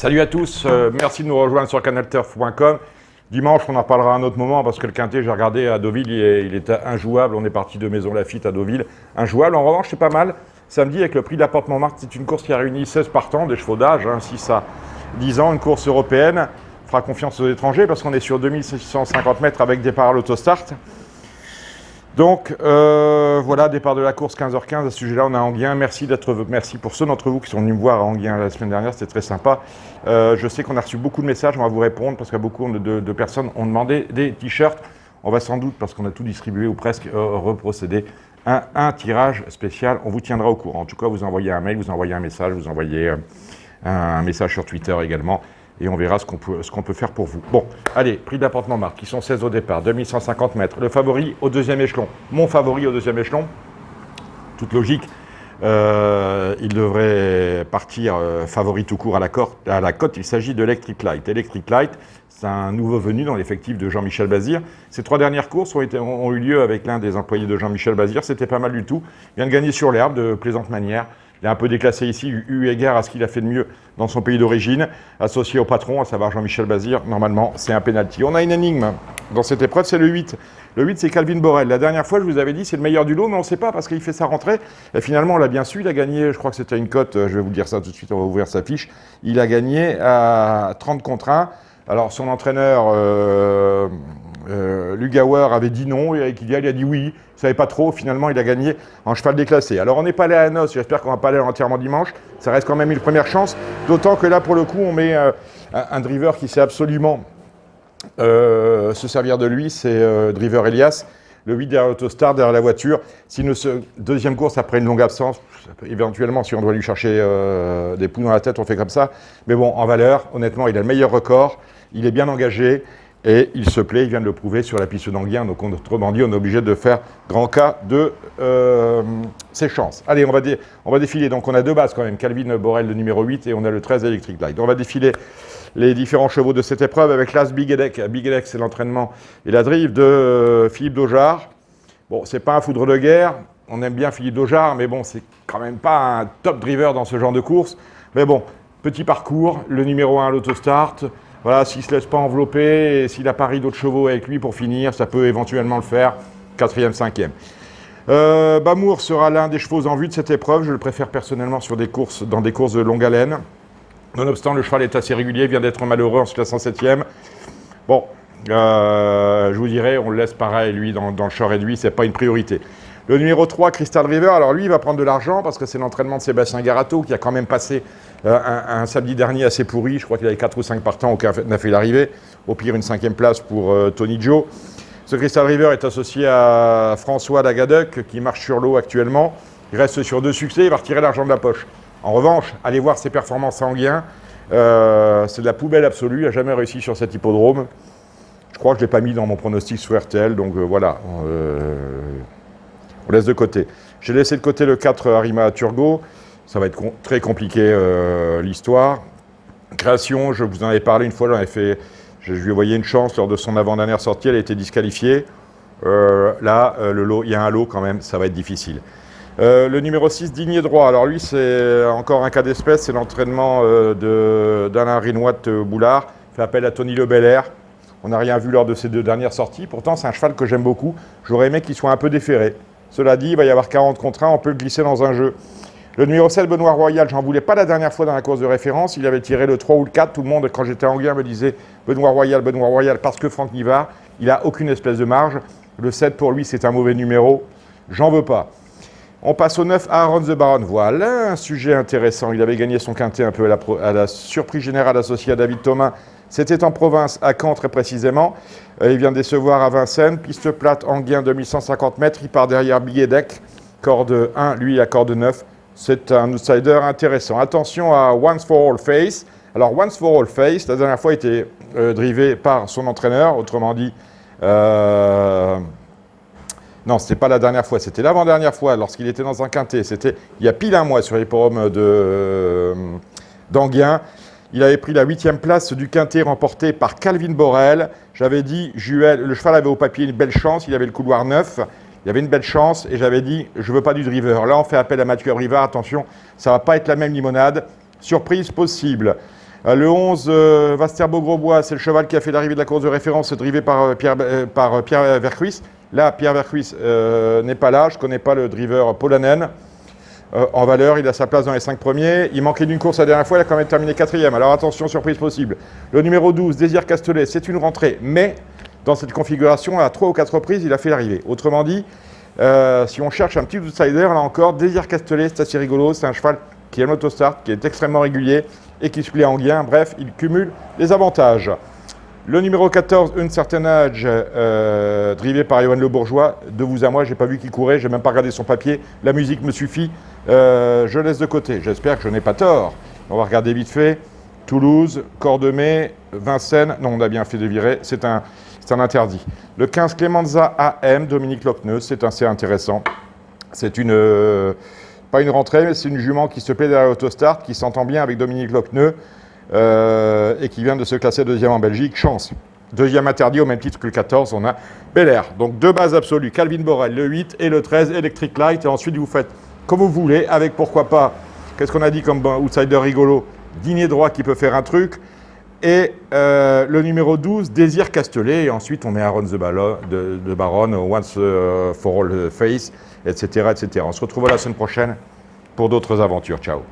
Salut à tous, merci de nous rejoindre sur canalturf.com. Dimanche, on en parlera à un autre moment parce que le Quintet, j'ai regardé à Deauville, il était injouable. On est parti de Maison Lafitte à Deauville, injouable. En revanche, c'est pas mal. Samedi, avec le prix de la Porte Montmartre, c'est une course qui a réuni 16 partants, des chevaux d'âge, 6 à 10 ans, une course européenne. On fera confiance aux étrangers parce qu'on est sur 2650 mètres avec départ à l'autostart. Donc voilà, départ de la course 15h15. À ce sujet-là, on a Anguien. Merci pour ceux d'entre vous qui sont venus me voir à Anguien la semaine dernière, c'était très sympa. Je sais qu'on a reçu beaucoup de messages, on va vous répondre parce que beaucoup de personnes ont demandé des t-shirts. On va sans doute, parce qu'on a tout distribué ou presque, reprocéder un tirage spécial. On vous tiendra au courant. En tout cas, vous envoyez un mail, vous envoyez un message, vous envoyez un message sur Twitter également. Et on verra ce qu'on peut faire pour vous. Bon, allez, prix de la Porte Montmartre, qui sont 16 au départ, 2150 mètres. Le favori au deuxième échelon, mon favori au deuxième échelon, toute logique, il devrait partir favori tout court à la cote. Il s'agit de Electric Light. Electric Light, c'est un nouveau venu dans l'effectif de Jean-Michel Bazir. Ces 3 dernières courses ont eu lieu avec l'un des employés de Jean-Michel Bazir. C'était pas mal du tout. Il vient de gagner sur l'herbe de plaisante manière. Il est un peu déclassé ici, eu égard à ce qu'il a fait de mieux dans son pays d'origine, associé au patron, à savoir Jean-Michel Bazir. Normalement, c'est un penalty. On a une énigme dans cette épreuve, c'est le 8. Le 8, c'est Calvin Borel. La dernière fois, je vous avais dit, c'est le meilleur du lot, mais on ne sait pas parce qu'il fait sa rentrée. Et finalement, on l'a bien su. Il a gagné, je crois que c'était une cote, je vais vous dire ça tout de suite, on va ouvrir sa fiche. Il a gagné à 30 contre 1. Alors, son entraîneur, Lugauer, avait dit non, et il a dit oui. Il ne savait pas trop, finalement il a gagné en cheval déclassé. Alors on n'est pas allé à la noce, j'espère qu'on ne va pas aller entièrement dimanche, ça reste quand même une première chance, d'autant que là pour le coup on met un driver qui sait absolument se servir de lui, c'est Driver Elias, le 8 derrière l'autostart, derrière la voiture. Si une deuxième course après une longue absence, éventuellement si on doit lui chercher des poux dans la tête, on fait comme ça. Mais bon, en valeur, honnêtement, il a le meilleur record, il est bien engagé. Et il se plaît, il vient de le prouver sur la piste d'Anguien. Donc, autrement dit, on est obligé de faire grand cas de ses chances. Allez, on va défiler. Donc, on a 2 bases quand même. Calvin Borel, le numéro 8, et on a le 13 Electric Light. On va défiler les différents chevaux de cette épreuve avec l'As Big Edek. Big Edek, c'est l'entraînement et la drive de Philippe Daugeard. Bon, c'est pas un foudre de guerre. On aime bien Philippe Daugeard, mais bon, c'est quand même pas un top driver dans ce genre de course. Mais bon, petit parcours, le numéro 1 à l'autostart. Voilà, s'il ne se laisse pas envelopper et s'il a pari d'autres chevaux avec lui pour finir, ça peut éventuellement le faire, 4e, 5e. Bamour sera l'un des chevaux en vue de cette épreuve. Je le préfère personnellement dans des courses de longue haleine. Nonobstant, le cheval est assez régulier, vient d'être malheureux en se classant 7e. Bon, je vous dirais, on le laisse pareil, lui, dans le short réduit, ce n'est pas une priorité. Le numéro 3, Crystal River, alors lui, il va prendre de l'argent parce que c'est l'entraînement de Sébastien Garato qui a quand même passé un samedi dernier assez pourri. Je crois qu'il avait 4 ou 5 partants, aucun n'a fait l'arrivée. Au pire, une 5e place pour Tony Joe. Ce Crystal River est associé à François Lagadec qui marche sur l'eau actuellement. Il reste sur 2 succès, il va retirer l'argent de la poche. En revanche, allez voir ses performances à Anguien. C'est de la poubelle absolue, il n'a jamais réussi sur cet hippodrome. Je crois que je ne l'ai pas mis dans mon pronostic sur RTL, donc voilà. On laisse de côté. J'ai laissé de côté le 4 Arima Turgot. Ça va être très compliqué l'histoire. Création, je vous en avais parlé une fois, je lui ai envoyé une chance lors de son avant-dernière sortie, elle a été disqualifiée. Là, il y a un lot quand même, ça va être difficile. Le numéro 6, Digné Droit. Alors lui, c'est encore un cas d'espèce, c'est l'entraînement d'Alain Rinouat-Boulard. Fait appel à Tony Le Belair. On n'a rien vu lors de ces 2 dernières sorties. Pourtant, c'est un cheval que j'aime beaucoup. J'aurais aimé qu'il soit un peu déféré. Cela dit, il va y avoir 40 contre 1, on peut le glisser dans un jeu. Le numéro 7, Benoît Royal, j'en voulais pas la dernière fois dans la course de référence. Il avait tiré le 3 ou le 4. Tout le monde, quand j'étais à Anguien, me disait Benoît Royal, parce que Franck Nivard, il n'a aucune espèce de marge. Le 7, pour lui, c'est un mauvais numéro. J'en veux pas. On passe au 9, Aaron the Baron. Voilà un sujet intéressant. Il avait gagné son quintet un peu à la surprise générale associée à David Thomas. C'était en province, à Caen très précisément. Il vient décevoir à Vincennes. Piste plate, Anguien, 2150 mètres. Il part derrière Billedec. Corde 1, lui, à corde 9. C'est un outsider intéressant. Attention à Once for All Face. Alors, Once for All Face, la dernière fois, était drivé par son entraîneur. Autrement dit, non, ce n'était pas la dernière fois. C'était l'avant-dernière fois, lorsqu'il était dans un quintet. C'était il y a pile un mois sur l'hippodrome d'Anguien. Il avait pris la 8e place du quintet remporté par Calvin Borel. J'avais dit, le cheval avait au papier une belle chance, il avait le couloir 9. Il y avait une belle chance et j'avais dit, je ne veux pas du driver. Là, on fait appel à Mathieu Rivard. Attention, ça ne va pas être la même limonade. Surprise possible. Le 11, Vasterbo-Grosbois, c'est le cheval qui a fait l'arrivée de la course de référence, c'est drivé par Pierre Vercuis. Là, Pierre Vercuis n'est pas là, je ne connais pas le driver Polanen. En valeur, il a sa place dans les 5 premiers. Il manquait d'une course la dernière fois, il a quand même terminé 4e. Alors attention, surprise possible. Le numéro 12, Désir Castelet, c'est une rentrée, mais dans cette configuration, à 3 ou 4 reprises, il a fait l'arrivée. Autrement dit, si on cherche un petit outsider, là encore, Désir Castelet, c'est assez rigolo, c'est un cheval qui aime l'autostart, qui est extrêmement régulier et qui se plie en gain. Bref, il cumule les avantages. Le numéro 14, Un certain âge, drivé par Johan Le Bourgeois. De vous à moi, je n'ai pas vu qu'il courait, je n'ai même pas regardé son papier. La musique me suffit, je laisse de côté. J'espère que je n'ai pas tort. On va regarder vite fait. Toulouse, Cordemais, Vincennes. Non, on a bien fait de virer, c'est un interdit. Le 15, Clemenza AM, Dominique Lochneux, c'est assez intéressant. C'est pas une rentrée, mais c'est une jument qui se plaît derrière l'autostart, qui s'entend bien avec Dominique Lochneux et qui vient de se classer deuxième en Belgique. Chance. Deuxième interdit au même titre que le 14, on a Bel Air. Donc deux bases absolues, Calvin Borel, le 8 et le 13, Electric Light. Et ensuite, vous faites comme vous voulez, avec pourquoi pas, qu'est-ce qu'on a dit comme outsider rigolo, Dîner droit qui peut faire un truc. Et le numéro 12, Désir Castelet. Et ensuite, on met Aaron de Baron, Once for All Face, etc., etc. On se retrouve la semaine prochaine pour d'autres aventures. Ciao.